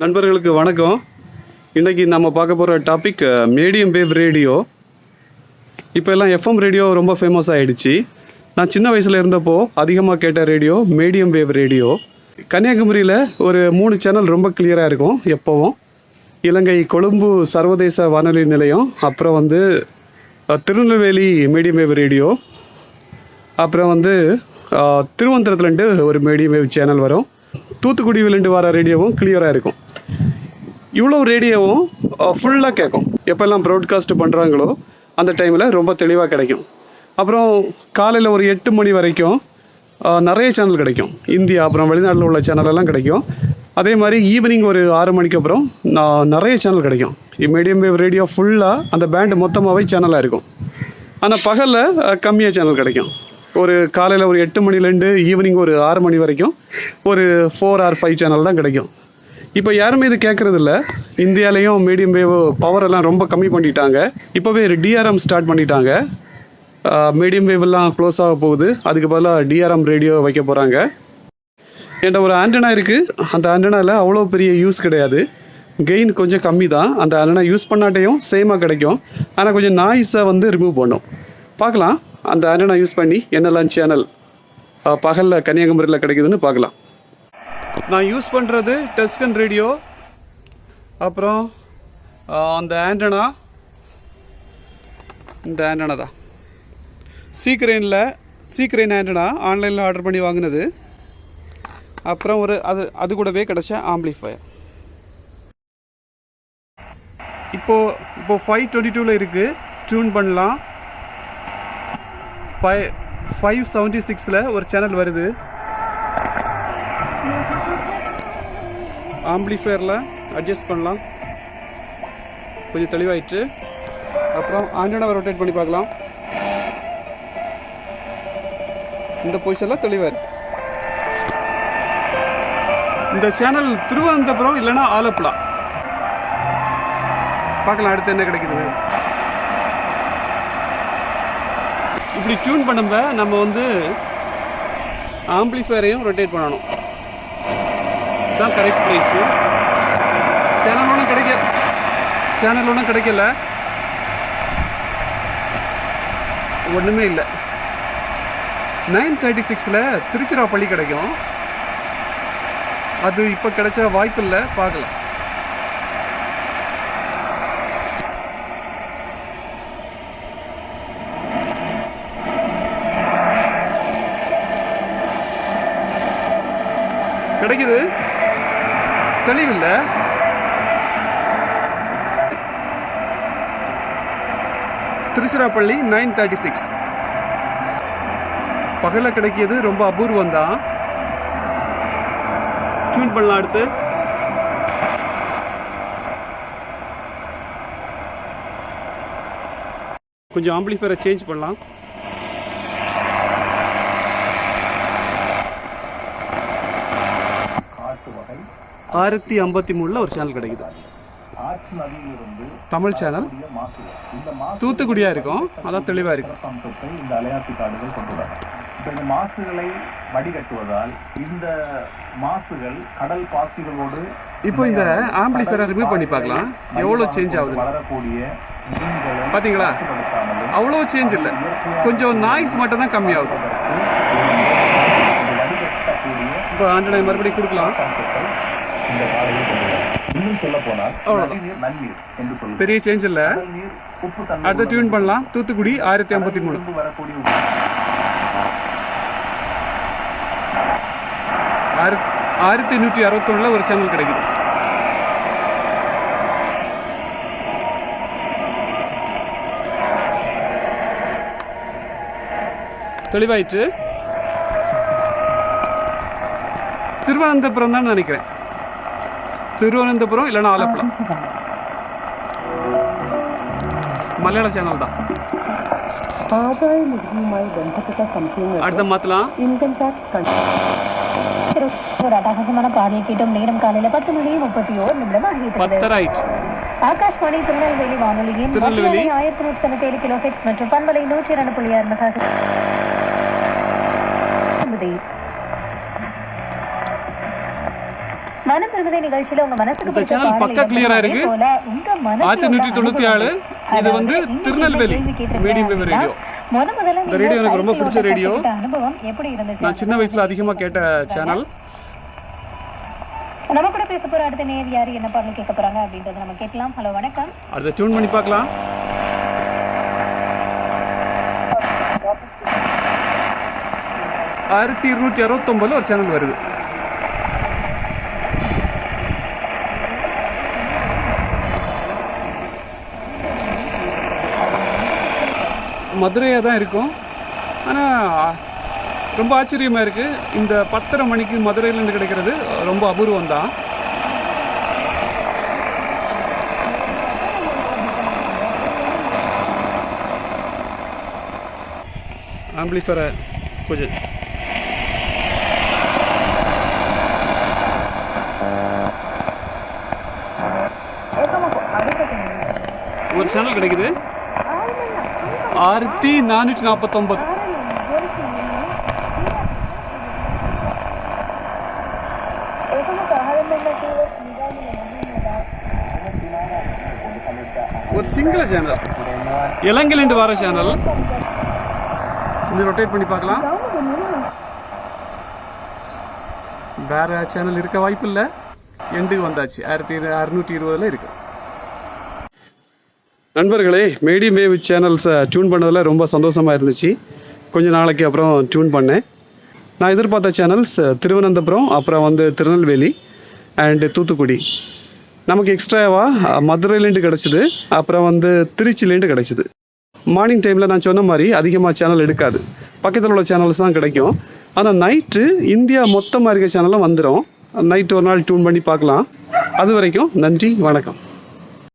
நண்பர்களுக்கு வணக்கம். இன்றைக்கி நம்ம பார்க்க போகிற டாபிக் மீடியம் வேவ் ரேடியோ. இப்போ எல்லாம் எஃப்எம் ரேடியோ ரொம்ப ஃபேமஸ் ஆகிடுச்சு. நான் சின்ன வயசில் இருந்தப்போ அதிகமாக கேட்ட ரேடியோ மீடியம் வேவ் ரேடியோ. கன்னியாகுமரியில் ஒரு 3 சேனல் ரொம்ப கிளியராக இருக்கும் எப்போவும். இலங்கை கொழும்பு சர்வதேச வானொலி நிலையம், அப்புறம் திருநெல்வேலி மீடியம் வேவ் ரேடியோ, அப்புறம் திருவனந்தபுரத்துலேருந்து ஒரு மீடியம் வேவ் சேனல் வரும். தூத்துக்குடியிலேருந்து வர ரேடியோவும் கிளியராக இருக்கும். இவ்வளோ ரேடியோவும் ஃபுல்லாக கேட்கும். எப்போல்லாம் ப்ராட்காஸ்ட் பண்ணுறாங்களோ அந்த டைமில் ரொம்ப தெளிவாக கிடைக்கும். அப்புறம் காலையில் ஒரு 8 மணி வரைக்கும் நிறைய சேனல் கிடைக்கும். இந்தியா அப்புறம் வெளிநாட்டில் உள்ள சேனலெல்லாம் கிடைக்கும். அதே மாதிரி ஈவினிங் ஒரு 6 மணிக்கு அப்புறம் நிறைய சேனல் கிடைக்கும். மீடியம் வேவ் ரேடியோ ஃபுல்லாக அந்த பேண்டு மொத்தமாகவே சேனலாக இருக்கும். ஆனால் பகலில் கம்மியாக சேனல் கிடைக்கும். ஒரு காலையில் ஒரு 8 மணிலேருந்து ஈவினிங் ஒரு 6 மணி வரைக்கும் ஒரு 4 or 5 சேனல் தான் கிடைக்கும். இப்போ யாருமே இது கேட்குறதில்ல. இந்தியாலேயும் மீடியம் வேவ் பவர் எல்லாம் ரொம்ப கம்மி பண்ணிட்டாங்க. இப்போவே டிஆர்எம் ஸ்டார்ட் பண்ணிட்டாங்க. மீடியம் வேவெல்லாம் க்ளோஸ் ஆக போகுது. அதுக்கு பதிலாக டிஆர்எம் ரேடியோ வைக்க போகிறாங்க. என்கிட்ட ஒரு ஆண்டனா இருக்குது. அந்த ஆண்டனாவில் அவ்வளோ பெரிய யூஸ் கிடையாது. கெயின் கொஞ்சம் கம்மி தான். அந்த ஆண்டனா யூஸ் பண்ணாட்டையும் சேமாக கிடைக்கும். ஆனால் கொஞ்சம் நாய்ஸை ரிமூவ் பண்ணும். பார்க்கலாம் அந்த ஆண்டனா யூஸ் பண்ணி என்னெல்லாம் சேனல் பகலில் கன்னியாகுமரியில் கிடைக்குதுன்னு பார்க்கலாம். நான் யூஸ் பண்ணுறது டஸ்கன் ரேடியோ. அப்புறம் அந்த ஆண்டனா இந்த ஆண்டனா தான் சீக்ரெயின் ஆண்டனா ஆன்லைனில் ஆர்டர் பண்ணி வாங்கினது. அப்புறம் அது கூடவே கிடைச்ச ஆம்பிளிஃபயர். இப்போது 522 இருக்குது. டியூன் பண்ணலாம். 576ல் ஒரு சேனல் வருது. ஆம்பிளிஃபயரில் அட்ஜஸ்ட் பண்ணலாம். கொஞ்சம் தெளிவாயிட்டு அப்புறம் ஆண்டனாவை ரொட்டேட் பண்ணி பார்க்கலாம். இந்த பொசிஷனில் தெளிவாக இருக்கு. இந்த சேனல் திருவனந்தபுரம் இல்லைன்னா ஆலப்புழா. பார்க்கலாம் அடுத்து என்ன கிடைக்குது. இப்படி டியூன் பண்ணும்ப நம்ம ஆம்பிளிஃபயரையும் ரொட்டேட் பண்ணணும். இதுதான் கரெக்ட் ப்ரைஸு. சேனல் ஒன்றும் கிடைக்கல. ஒன்றுமே இல்லை. 936ல் திருச்சிராப்பள்ளி கிடைக்கும். அது இப்போ கிடைச்ச வாய்ப்பு இல்லை. பார்க்கலாம். கிடைக்குது. தெளிவில்லை. திருச்சிராப்பள்ளி 936 பகலில் கிடைக்கிது. ரொம்ப அபூர்வம் தான். டியூன் பண்ணலாம். அடுத்து கொஞ்சம் ஆம்பிளிஃபயரை சேஞ்ச் பண்ணலாம். ஆயிரத்தி 53 ஒரு சேனல் கிடைக்குது. தமிழ் சேனல். தூத்துக்குடியாக இருக்கும். அதான் தெளிவாக இருக்கும். இந்த அலையாத்தி காடுகள் கொண்டுள்ளன. இந்த மாசுகளை வடிகட்டுவதால் இந்த மாசுகள் கடல் பாசிகளோடு இப்போ இந்த ஆம்பிளிஃபயரை ரிமூவ் பண்ணி பார்க்கலாம் எவ்வளோ சேஞ்ச் ஆகுது. வளரக்கூடிய பார்த்தீங்களா? அவ்வளோ சேஞ்ச் இல்லை. கொஞ்சம் நாய்ஸ் மட்டும் தான் கம்மியாகுது. இப்போ ஆண்டனை மறுபடியும் கொடுக்கலாம். பெரிய சேஞ்ச் இல்லை. அடுத்த டியூன் பண்ணலாம். தூத்துக்குடி 1053 1161 ஒரு சேனல் கிடைக்குது. தெளிவாயிட்டு. திருவனந்தபுரம் தான் நினைக்கிறேன். திருவனந்தபுரம் இல்லைன்னா ஆலப்புழா. മലയാള ചാനൽ தான். അടുത്ത മാറ്റலாம். ഇൻകം ടാക്സ് நேரம் காலையில 10:31 ஆகாஷ்வாணி திருநெல்வேலி வானொலியின் 1197 கிலோஹெர்ட்ஸ் மற்றும் பண்பலை 102.6 மெகாஹெர்ட்ஸ். மனம் விரும்புதே நிகழ்ச்சியில உங்க மனசுக்கு பிடிச்ச சேனல் பாடல் பக்கா கிளியரா இருக்கு. போல உங்க மனசுல 1197. இது வந்து திருநெல்வேலி மீடியம் வேவ் ரேடியோ. முதல்ல இந்த ரேடியோ எனக்கு ரொம்ப பிடிச்ச ரேடியோ. அனுபவம் எப்படி இருந்துச்சு? நான் சின்ன வயசுல அதிகமா கேட்ட சேனல். நம்ம கூட பேச போற அடுத்த நேர் யாரு என்ன பாடல் கேட்க போறாங்க அப்படின்றத நம்ம கேட்கலாம். ஹலோ வணக்கம். அடுத்த டியூன் பண்ணி பார்க்கலாம். ஆயிரத்தி 269 ஒரு சேனல் வருது. மதுரையாக தான் இருக்கும். ஆனால் ரொம்ப ஆச்சரியமாக இருக்குது. இந்த 10:30 மணிக்கு மதுரையிலேருந்து கிடைக்கிறது ரொம்ப அபூர்வம் தான். ஆம்பிளிஃபரை கொஞ்சம் ஒரு சேனல் கிடைக்குது 6449. ஒரு சிங்கிள் சேனல் இலங்கையிலிருந்து வர சேனல். கொஞ்சம் ரொட்டேட் பண்ணி பார்க்கலாம். வேற சேனல் இருக்க வாய்ப்பு இல்லை. எண்டுக்கு வந்தாச்சு. 1620 இருக்கு. நண்பர்களே, மீடியம் வேவ் சேனல்ஸை டியூன் பண்ணதில் ரொம்ப சந்தோஷமாக இருந்துச்சு. கொஞ்சம் நாளைக்கு அப்புறம் டியூன் பண்ணேன். நான் எதிர்பார்த்த சேனல்ஸ் திருவனந்தபுரம், அப்புறம் வந்து திருநெல்வேலி அண்டு தூத்துக்குடி. நமக்கு எக்ஸ்ட்ராவாக மதுரையிலேருந்து கிடச்சிது, அப்புறம் வந்து திருச்சிலேருந்து கிடச்சிது. மார்னிங் டைமில் நான் சொன்ன மாதிரி அதிகமாக சேனல் எடுக்காது. பக்கத்தில் உள்ள சேனல்ஸ் தான் கிடைக்கும். ஆனால் நைட்டு இந்தியா மொத்தமாக இருக்க சேனலும் வந்துடும். நைட்டு ஒரு நாள் டியூன் பண்ணி பார்க்கலாம். அது வரைக்கும் நன்றி, வணக்கம்.